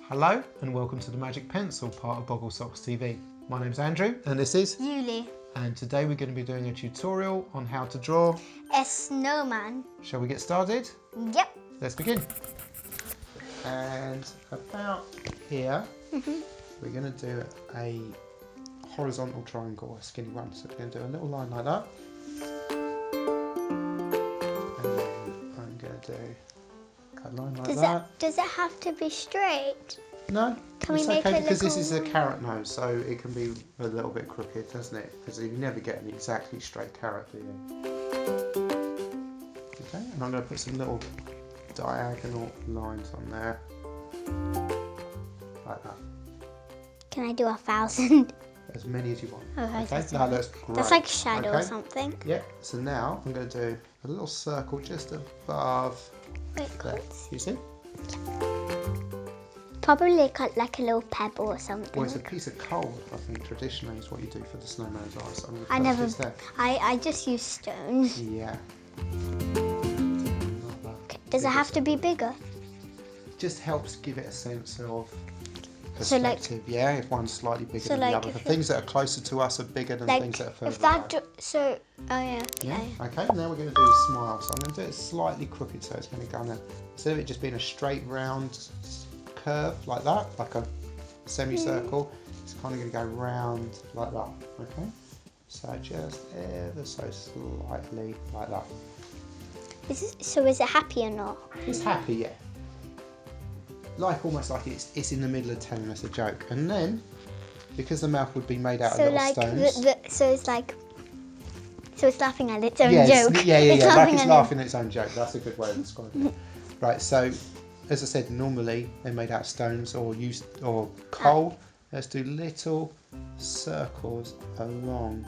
Hello and welcome to the Magic Pencil part of Boggle Socks TV. My name's Andrew and this is Yuli. And today we're going to be doing a tutorial on how to draw A snowman. Shall we get started? Yep. Let's begin. And about here we're going to do a horizontal triangle, a skinny one. So we're going to do a little line like that. And then I'm going to do a line like that. Does it have to be straight? No, Can it's we make okay it because look this is a carrot nose, so it can be a little bit crooked, doesn't it? Because you never get an exactly straight carrot, do you? Okay, and I'm going to put some little diagonal lines on there, like that. Can I do 1,000? As many as you want. Okay, no, that's great. That's like shadow okay. or something. Yeah, so now I'm going to do a little circle just above there. You see? Probably cut like a little pebble or something. Well, it's a piece of coal, I think, traditionally is what you do for the snowman's eyes. So I never. I just use stones. Yeah. Does it have to be bigger? Just helps give it a sense of So, like- perspective. Yeah, if one's slightly bigger So, than like, the other. The if things that are closer to us are bigger than Like things that are further if that. away. Oh yeah. Okay. Yeah. Okay. Now we're going to do a smile. So I'm going to do it slightly crooked, so it's going to go on instead of it just being a straight round curve like that, like a semicircle, it's kind of going to go round like that. Okay. So just ever so slightly like that. So is it happy or not? It's happy, yeah. Like almost like it's in the middle of telling us a joke, and then because the mouth would be made out of little stones. So it's laughing at its own Yes, joke. yeah, It's like it's at laughing at its own joke. That's a good way of describing it. Right, so as I said, normally they're made out of stones or coal. Let's do little circles along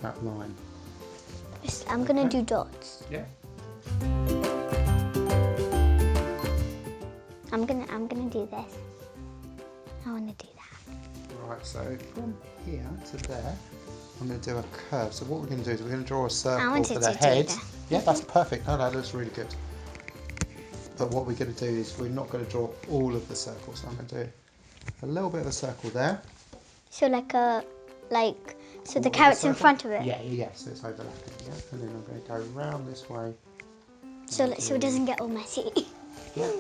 that line. I'm gonna do dots. Yeah. I'm gonna do this. I wanna do that. Right, so from here to there, I'm going to do a curve. So what we're going to do is we're going to draw a circle for the head. Yeah, that's perfect. No, that looks really good. But what we're going to do is we're not going to draw all of the circles. So I'm going to do a little bit of a circle there. So so the carrot's in front of it. Yeah. So it's overlapping. Yeah, and then I'm going to go round this way. So it doesn't get all messy. Yeah,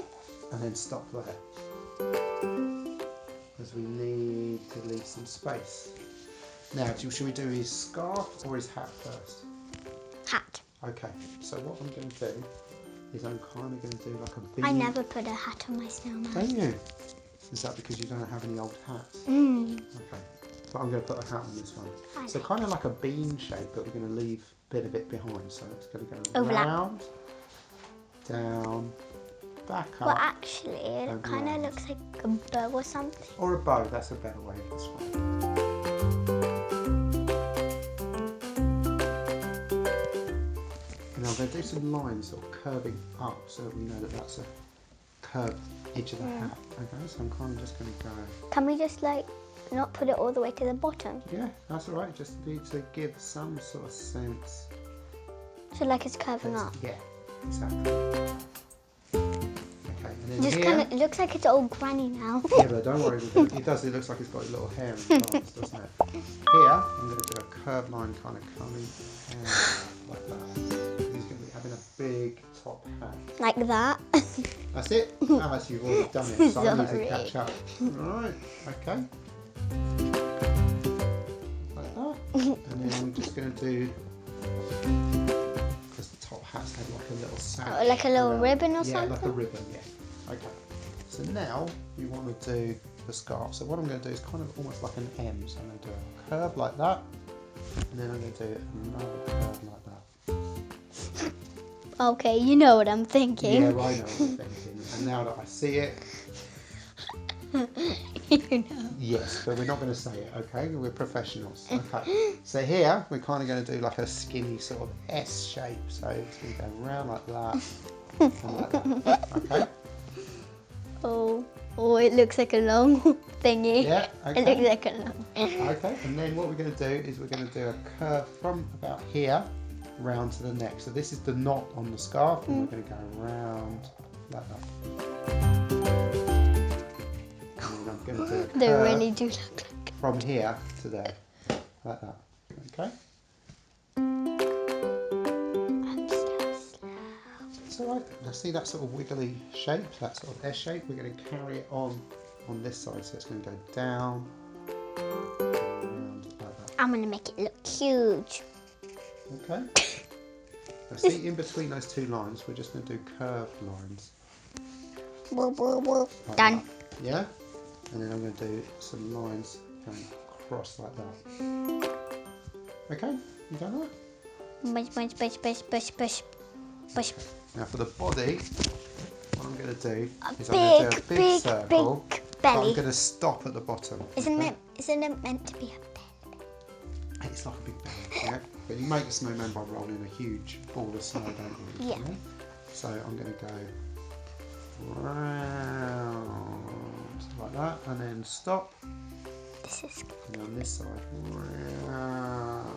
and then stop there. Because we need to leave some space. Now, should we do his scarf or his hat first? Hat. Okay, so what I'm going to do is I'm kind of going to do like a bean. I never put a hat on my snowman. Don't you? Is that because you don't have any old hats? Mm. Okay, but I'm going to put a hat on this one. So kind of like a bean shape, but we're going to leave a bit of it behind. So it's going to go round, down, back up. Well, actually, it kind of looks like a bow or something. Or a bow, that's a better way of describing it. Now I'm going to do some lines sort of curving up so that we know that that's a curved edge of the hat. Okay, so I'm kind of just going to go. Can we just not put it all the way to the bottom? Yeah, that's all right. Just need to give some sort of sense. So it's curving up. Yeah, exactly. Okay, and then Just here. it looks like it's old granny now. Yeah, but don't worry. It does. It looks like it's got a little hair in the parts, doesn't it? Here, I'm going to do a curved line kind of coming down like that. Having a big top hat. Like that. That's it? Oh, actually, you've already done it, so I need to catch up. Alright, okay. Like that. And then I'm just going to do, because the top hat's had like a little sash. Like a little ribbon or something? something? Yeah, like a ribbon, yeah. Okay. So now you want to do the scarf. So what I'm going to do is kind of almost like an M. So I'm going to do a curve like that. And then I'm going to do another curve like that. Okay, you know what I'm thinking. Yeah, I know what you're thinking. And now that I see it... You know. Yes, but we're not going to say it, okay? We're professionals. Okay. So here, we're kind of going to do like a skinny sort of S shape. So it's going to go round like that and like that. Okay? Oh, it looks like a long thingy. Yeah, okay. It looks like a long... Okay, and then what we're going to do is we're going to do a curve from about here round to the neck. So this is the knot on the scarf, and we're going to go round like that. going to do a They curve really do look like. from here to there, like that. Okay. So I see that sort of wiggly shape, that sort of S shape. We're going to carry it on this side, so it's going to go down, around like that. I'm going to make it look huge. Okay. Now see, in between those two lines, we're just going to do curved lines. Like Done. that. Yeah? And then I'm going to do some lines going across like that. Okay? You done that? Push. Now for the body, what I'm going to do is Big, I'm going to do a big circle. big But I'm belly. going to stop at the bottom. Isn't okay? it meant to be a belly? It's like a big belly, yeah? But you make a snowman by rolling a huge ball of snow, don't you? Yeah. Okay? So I'm going to go round like that, and then stop. This is. And on this side, round.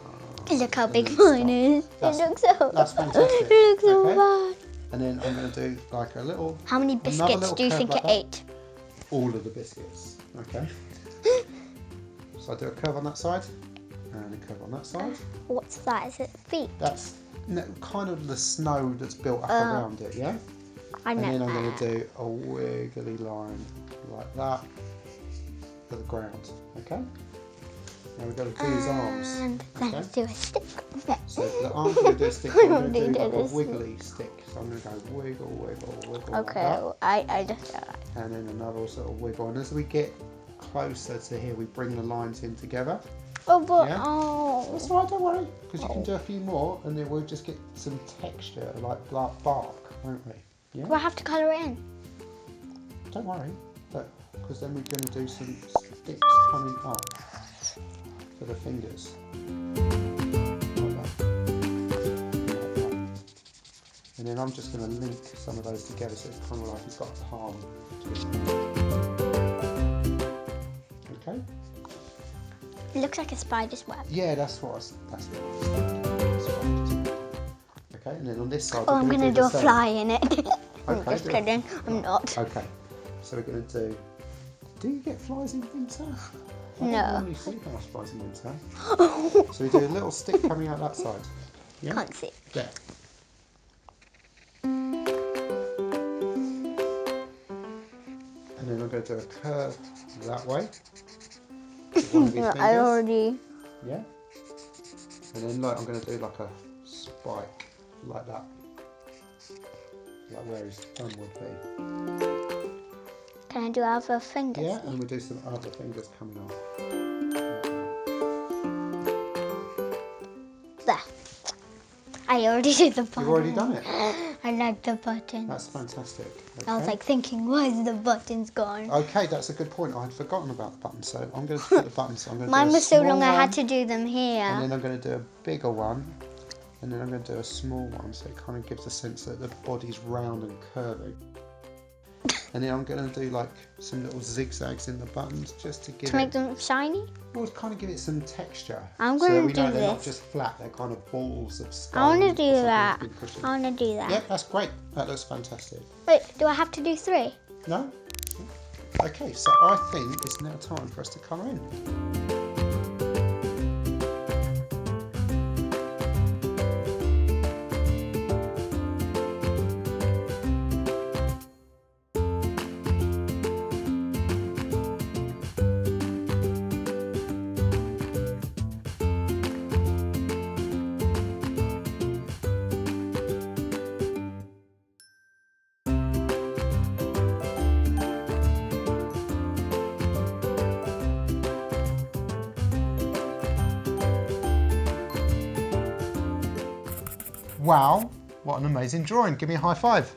Look how and big then mine stop. is. It looks so. That's fantastic. It looks so Okay? bad. And then I'm going to do like a little. How many Another biscuits little do you curve think like it that. ate? All of the biscuits. Okay. So I do a curve on that side, and a curve on that side. What's that? Is it feet? That's kind of the snow that's built up Oh. around it, yeah? I know. And then I'm going to do a wiggly line like that to the ground, okay? Now we've got to do his arms, And okay? let's do a stick. So for the arms, we're going to do a stick, I'm going to do Did like a this. wiggly stick. So I'm going to go wiggle, wiggle, wiggle Okay, like that. I just. And then another sort of wiggle. And as we get closer to here, we bring the lines in together. Oh, but Yeah? oh. That's all right, don't worry, because you can do a few more, and then we'll just get some texture, like bark, won't we? Yeah? Do I have to colour it in? Don't worry, because then we're going to do some sticks coming up for the fingers. Like that. Like that. And then I'm just going to link some of those together, so it's kind of like it's got a palm. Okay? It looks like a spider's web. Yeah, that's what I was thinking. Okay, and then on this side, Oh, I'm gonna do the a same. fly in it. I'm Okay, just do it. kidding. I'm not. Okay, so we're going to do. Do you get flies in winter? I No. don't normally see house flies in winter. So we do a little stick coming out that side. Yeah. Can't see. There. And then I'm going to do a curve that way. with one of his I fingers. already. Yeah. And then like I'm going to do like a spike like that. Like where his thumb would be. Can I do other fingers? Yeah, and we'll do some other fingers coming off. There. I already did the button. You've already done it. I like the button. That's fantastic. Okay. I was like thinking, why is the buttons gone? Okay, that's a good point. I'd forgotten about the buttons, so I'm going to put the buttons. I'm going to Mine do a was so small long I one, had to do them here. and then I'm going to do a bigger one, and then I'm going to do a small one, so it kind of gives a sense that the body's round and curving. And then I'm going to do like some little zigzags in the buttons just to give To make it, them shiny? well, kind of give it some texture. I'm so gonna we know do they're not this. just flat; they're kind of balls of I stone. want to or do something that. that's been cushioned. I want to do that. Yeah, that's great. That looks fantastic. Wait, do I have to do 3? No? Okay, so I think it's now time for us to colour in. Wow, what an amazing drawing. Give me a high five.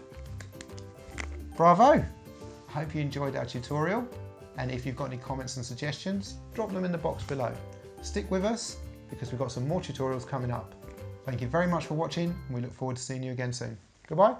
Bravo. I hope you enjoyed our tutorial. And if you've got any comments and suggestions, drop them in the box below. Stick with us because we've got some more tutorials coming up. Thank you very much for watching, and we look forward to seeing you again soon. Goodbye.